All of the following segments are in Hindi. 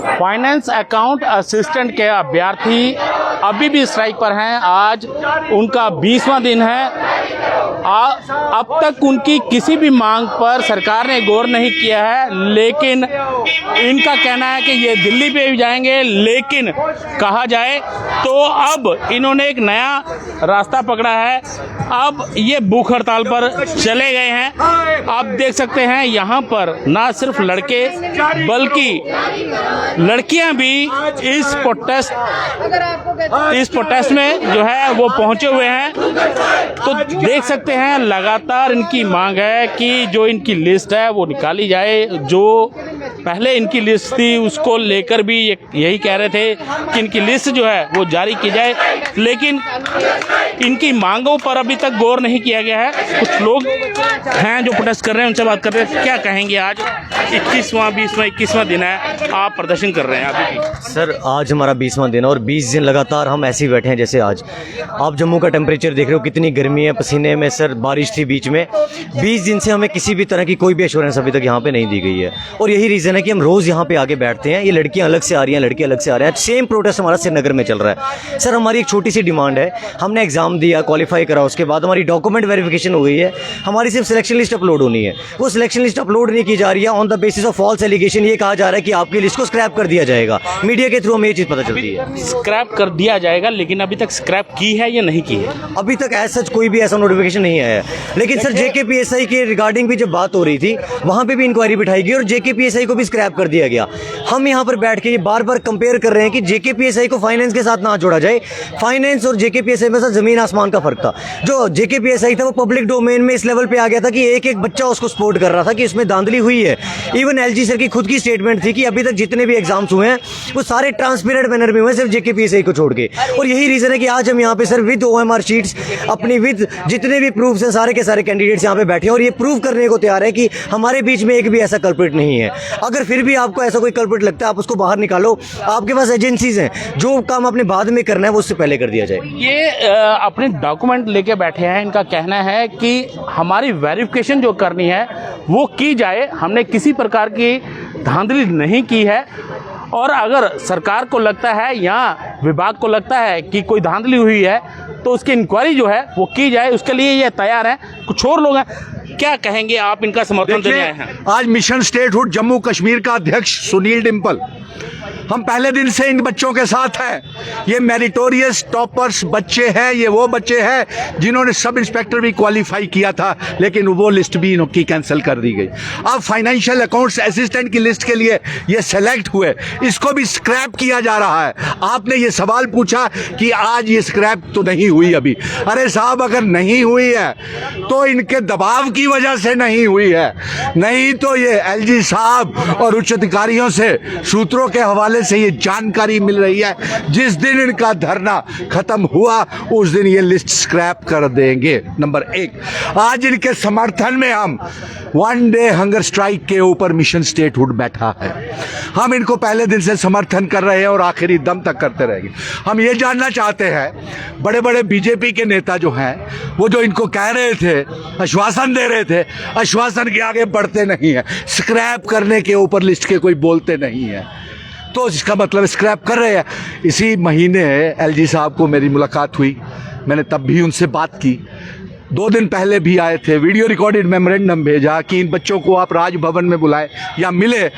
फाइनेंस अकाउंट असिस्टेंट के अभ्यर्थी अभी भी स्ट्राइक पर हैं। आज उनका 20वां दिन है। अब तक उनकी किसी भी मांग पर सरकार ने गौर नहीं किया है, लेकिन इनका कहना है कि ये दिल्ली पे भी जाएंगे। लेकिन कहा जाए तो अब इन्होंने एक नया रास्ता पकड़ा है। अब ये भूख हड़ताल पर चले गए हैं। आप देख सकते हैं यहाँ पर ना सिर्फ लड़के बल्कि लड़कियां भी इस प्रोटेस्ट में जो है वो पहुंचे हुए हैं। तो देख सकते हैं लगातार इनकी मांग है कि जो इनकी लिस्ट है वो निकाली जाए। जो पहले इनकी लिस्ट थी उसको लेकर भी यही कह रहे थे कि इनकी लिस्ट जो है वो जारी की जाए, लेकिन इनकी मांगों पर अभी तक गौर नहीं किया गया है। कुछ लोग हैं जो प्रोटेस्ट कर रहे हैं, उनसे बात कर रहे हैं। क्या कहेंगे, आज 21वां दिन है, आप प्रदर्शन कर रहे हैं अभी भी? सर आज हमारा 20वां दिन है और 20 दिन लगातार हम ऐसे ही बैठे हैं जैसे आज। आप जम्मू का टेम्परेचर देख रहे हो, कितनी गर्मी है, पसीने में। सर बारिश थी बीच में। 20 दिन से हमें किसी भी तरह की कोई भी एश्योरेंस अभी तक यहाँ पे नहीं दी गई है और यही रीज़न है कि हम रोज़ यहाँ पे आके बैठते हैं। ये लड़कियाँ अलग से आ रही हैं, लड़के अलग से आ रहे हैं। सेम प्रोटेस्ट हमारा श्रीनगर में चल रहा है। सर हमारी एक छोटी सी डिमांड है, हमने एग्ज़ाम दिया, क्वालिफाई करा, उसके बाद हमारी डॉक्यूमेंट वेरिफिकेशन हो गई है, हमारी सिर्फ सिलेक्शन लिस्ट अपलोड होनी है। वो सिलेक्शन लिस्ट अपलोड नहीं की जा रही है। On the basis of false allegation ये कहा जा रहा है कि आपकी लिस्ट को स्क्रैप कर दिया जाएगा। मीडिया के थ्रू हमें ये चीज़ पता चलती है। स्क्रैप कर दिया जाएगा, लेकिन अभी तक स्क्रैप की है या नहीं की है? अभी तक ऐसा कोई भी ऐसा नोटिफिकेशन नहीं आया है। लेकिन सर JKPSI के रिगार्डिंग भी जब बात हो रही थी, वहाँ पे भी इंक्वायरी बिठाई गई और JKPSI को भी स्क्रैप कर दिया गया। हम यहाँ पर बैठ के ये बार बार कंपेयर कर रहे हैं कि JKPSI को फाइनेंस के साथ ना जोड़ा जाए। फाइनेंस और JKPSI में सर जमीन आसमान का फर्क था। जो JKPSI था वो पब्लिक डोमेन में इस लेवल पे आ गया था कि एक एक बच्चा उसको सपोर्ट कर रहा था कि इसमें धांधली हुई है। इवन LG सर की खुद की स्टेटमेंट थी कि अभी तक जितने भी एग्जाम्स हुए हैं वो सारे ट्रांसपेरेंट मैनर में हुए, सिर्फ JKPSI को छोड़ के। और यही रीजन है कि आज हम यहाँ पे सर विद OMR शीट्स अपनी विद जितने भी प्रूफ्स हैं सारे के सारे कैंडिडेट्स यहाँ पे बैठे हैं और ये प्रूव करने को तैयार है कि हमारे बीच में एक भी ऐसा कल्प्रिट नहीं है। अगर फिर भी आपको ऐसा कोई कल्प्रिट लगता है, आप उसको बाहर निकालो। आपके पास एजेंसीज हैं, जो काम आपने बाद में करना है वो उससे पहले कर दिया जाए। ये अपने डॉक्यूमेंट लेके बैठे हैं। इनका कहना है कि हमारी वेरिफिकेशन जो करनी है वो की जाए, हमने किसी प्रकार की धांधली नहीं की है। और अगर सरकार को लगता है या विभाग को लगता है कि कोई धांधली हुई है तो उसकी इंक्वायरी जो है वो की जाए, उसके लिए ये तैयार हैं। कुछ और लोग हैं, क्या कहेंगे आप? इनका समर्थन देने आए हैं। आज मिशन स्टेटहुड जम्मू कश्मीर का अध्यक्ष सुनील डिम्पल, हम पहले दिन से इन बच्चों के साथ हैं। ये मेरिटोरियस टॉपर्स बच्चे हैं, ये वो बच्चे हैं जिन्होंने सब इंस्पेक्टर भी क्वालिफाई किया था, लेकिन वो लिस्ट भी इनकी कैंसिल कर दी गई। अब फाइनेंशियल अकाउंट्स असिस्टेंट की लिस्ट के लिए ये सेलेक्ट हुए, इसको भी स्क्रैप किया जा रहा है। आपने ये सवाल पूछा कि आज ये स्क्रैप तो नहीं हुई अभी। अरे साहब, अगर नहीं हुई है तो इनके दबाव की वजह से नहीं हुई है, नहीं तो ये LG साहब और उच्च अधिकारियों से सूत्रों के हवाले से ये जानकारी मिल रही है जिस दिन इनका धरना खत्म हुआ उस दिन ये लिस्ट स्क्रैप कर देंगे। नंबर 1, आज इनके समर्थन में हम 1 डे हंगर स्ट्राइक के ऊपर मिशन स्टेटहुड बैठा है। हम इनको पहले दिन से समर्थन कर रहे हैं और आखिरी दम तक करते रहेंगे। हम ये जानना चाहते हैं, बड़े बड़े BJP के नेता जो हैं वो जो इनको कह रहे थे, आश्वासन दे रहे थे, आश्वासन के आगे बढ़ते नहीं है, स्क्रैप करने के ऊपर लिस्ट के कोई बोलते नहीं है, तो इसका मतलब स्क्रैप कर रहे हैं। इसी महीने LG साहब को मेरी मुलाकात हुई, मैंने तब भी उनसे बात की। 2 दिन पहले भी आए थे, वीडियो रिकॉर्डेड मेमोरेंडम भेजा कि इन बच्चों को आप राजभवन में बुलाएं या मिले।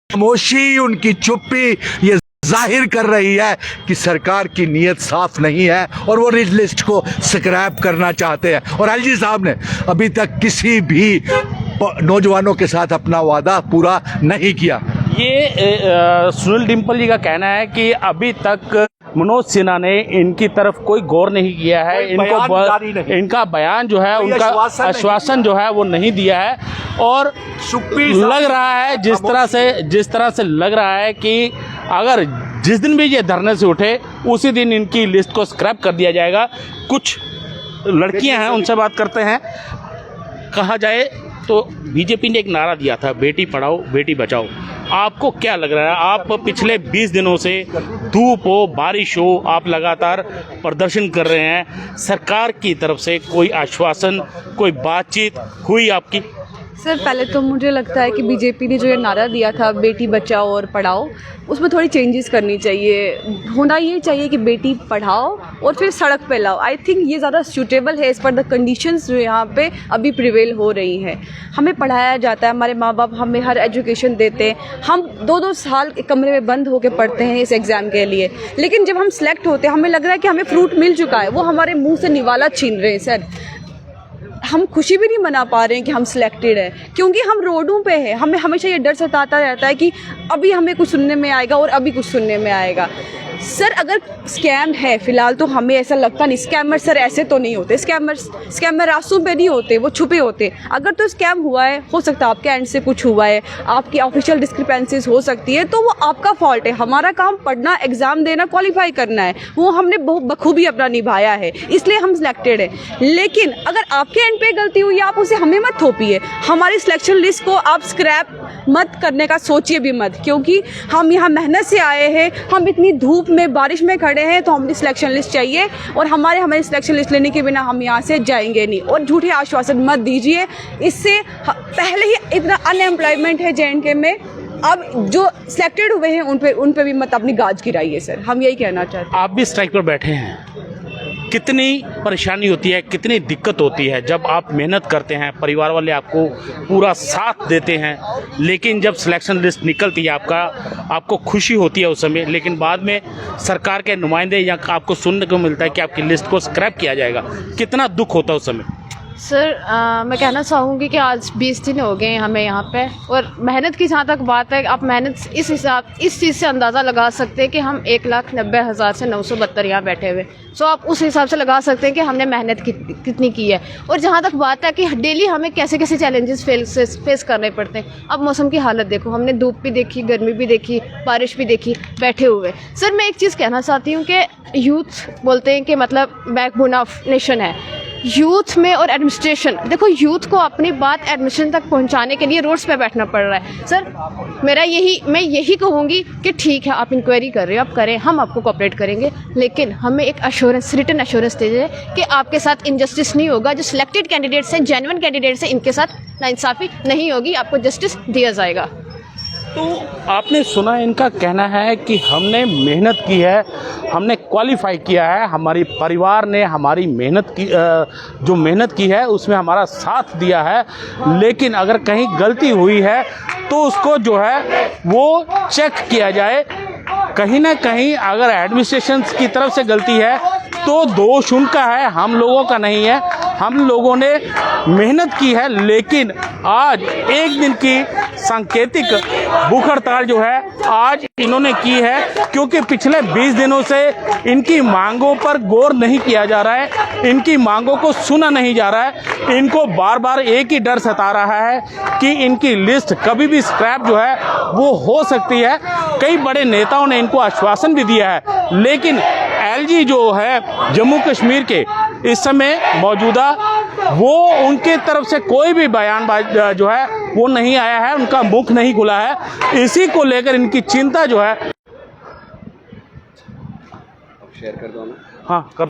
खामोशी, उनकी चुप्पी ये जाहिर कर रही है कि सरकार की नीयत साफ नहीं है और वो रिज लिस्ट को स्क्रैप करना चाहते हैं। और LG साहब ने अभी तक किसी भी नौजवानों के साथ अपना वादा पूरा नहीं किया। ये सुनील डिम्पल जी का कहना है कि अभी तक मनोज सिन्हा ने इनकी तरफ कोई गौर नहीं किया है, इनका बयान जो है, उनका आश्वासन जो है वो नहीं दिया है। और लग रहा है जिस तरह से लग रहा है कि अगर जिस दिन भी ये धरने से उठे उसी दिन इनकी लिस्ट को स्क्रैप कर दिया जाएगा। कुछ लड़कियां हैं, उनसे बात करते हैं। कहा जाए तो BJP ने एक नारा दिया था, बेटी पढ़ाओ बेटी बचाओ। आपको क्या लग रहा है? आप पिछले 20 दिनों से धूप हो बारिश हो आप लगातार प्रदर्शन कर रहे हैं, सरकार की तरफ से कोई आश्वासन, कोई बातचीत हुई आपकी? सर पहले तो मुझे लगता है कि बीजेपी ने जो ये नारा दिया था बेटी बचाओ और पढ़ाओ, उसमें थोड़ी चेंजेस करनी चाहिए। होना ये चाहिए कि बेटी पढ़ाओ और फिर सड़क पे लाओ। आई थिंक ये ज़्यादा सूटेबल है एज़ पर द कंडीशंस जो यहाँ पे अभी प्रिवेल हो रही हैं। हमें पढ़ाया जाता है, हमारे माँ बाप हमें हर एजुकेशन देते हैं, हम 2-2 साल कमरे में बंद होकर पढ़ते हैं इस एग्ज़ाम के लिए, लेकिन जब हम सेलेक्ट होते हैं हमें लग रहा है कि हमें फ्रूट मिल चुका है, वो हमारे मुँह से निवाला छीन रहे हैं। सर हम खुशी भी नहीं मना पा रहे हैं कि हम सिलेक्टेड हैं, क्योंकि हम रोडों पे हैं। हमें हमेशा ये डर सताता रहता है कि अभी हमें कुछ सुनने में आएगा और अभी कुछ सुनने में आएगा। सर अगर स्कैम है, फ़िलहाल तो हमें ऐसा लगता नहीं, स्कैमर सर ऐसे तो नहीं होते, स्कैमर रास्तों पे नहीं होते, वो छुपे होते। अगर तो स्कैम हुआ है, हो सकता है आपके एंड से कुछ हुआ है, आपकी ऑफिशियल डिस्क्रिपेंसीज हो सकती है, तो वो आपका फॉल्ट है। हमारा काम पढ़ना, एग्ज़ाम देना, क्वालिफाई करना है, वो हमने बहुत बखूबी अपना निभाया है, इसलिए हम सिलेक्टेड हैं। लेकिन अगर आपके एंड पे गलती हुई, आप उसे हमें मत थोपिए। हमारी सिलेक्शन लिस्ट को आप स्क्रैप मत करने का सोचिए भी मत, क्योंकि हम यहाँ मेहनत से आए हैं, हम इतनी धूप में बारिश में खड़े हैं, तो हमें सिलेक्शन लिस्ट चाहिए और हमारी सिलेक्शन लिस्ट लेने के बिना हम यहाँ से जाएंगे नहीं। और झूठे आश्वासन मत दीजिए, इससे पहले ही इतना अनएम्प्लॉयमेंट है JNK में, अब जो सिलेक्टेड हुए हैं उन पे भी मत अपनी गाज गिराइए। सर हम यही कहना चाहते हैं। आप भी स्ट्राइक पर बैठे हैं, कितनी परेशानी होती है, कितनी दिक्कत होती है जब आप मेहनत करते हैं, परिवार वाले आपको पूरा साथ देते हैं, लेकिन जब सिलेक्शन लिस्ट निकलती है आपको खुशी होती है उस समय, लेकिन बाद में सरकार के नुमाइंदे या आपको सुनने को मिलता है कि आपकी लिस्ट को स्क्रैप किया जाएगा, कितना दुख होता है उस समय? सर मैं कहना चाहूँगी कि आज 20 दिन हो गए हमें यहाँ पे, और मेहनत की जहाँ तक बात है, आप मेहनत इस चीज़ से अंदाज़ा लगा सकते हैं कि हम 1,90,000 से 972 यहाँ बैठे हुए। सो आप उस हिसाब से लगा सकते हैं कि हमने मेहनत कितनी की है। और जहाँ तक बात है कि डेली हमें कैसे कैसे चैलेंजेस फेस करने पड़ते हैं। अब मौसम की हालत देखो, हमने धूप भी देखी, गर्मी भी देखी, बारिश भी देखी, बैठे हुए। सर मैं एक चीज़ कहना चाहती हूँ कि यूथ बोलते हैं कि मतलब बैकबोन ऑफ नेशन है। यूथ में और एडमिनिस्ट्रेशन, देखो यूथ को अपनी बात एडमिशन तक पहुंचाने के लिए रोड्स पे बैठना पड़ रहा है। सर मैं यही कहूँगी कि ठीक है, आप इंक्वायरी कर रहे हो, आप करें, हम आपको कोऑपरेट करेंगे, लेकिन हमें एक अश्योरेंस, रिटन अश्योरेंस दीजिए कि आपके साथ इनजस्टिस नहीं होगा। जो सिलेक्टेड कैंडिडेट्स हैं, जेन्युइन कैंडिडेट्स हैं, इनके साथ नाइंसाफ़ी नहीं होगी, आपको जस्टिस दिया जाएगा। तो आपने सुना, इनका कहना है कि हमने मेहनत की है, हमने क्वालिफाई किया है, हमारी परिवार ने हमारी मेहनत की, जो मेहनत की है उसमें हमारा साथ दिया है, लेकिन अगर कहीं गलती हुई है तो उसको जो है वो चेक किया जाए। कहीं ना कहीं अगर एडमिनिस्ट्रेशन की तरफ से गलती है तो दोष उनका है, हम लोगों का नहीं है। हम लोगों ने मेहनत की है, लेकिन आज एक दिन की सांकेतिक भूख हड़ताल जो है आज इन्होंने की है, क्योंकि पिछले 20 दिनों से इनकी मांगों पर गौर नहीं किया जा रहा है, इनकी मांगों को सुना नहीं जा रहा है। इनको बार बार एक ही डर सता रहा है कि इनकी लिस्ट कभी भी स्क्रैप जो है वो हो सकती है। कई बड़े नेताओं ने इनको आश्वासन भी दिया है, लेकिन LG जो है जम्मू कश्मीर के इस समय मौजूदा, वो उनके तरफ से कोई भी बयान जो है वो नहीं आया है, उनका मुख नहीं खुला है। इसी को लेकर इनकी चिंता जो है, शेयर कर दो ना। हाँ कर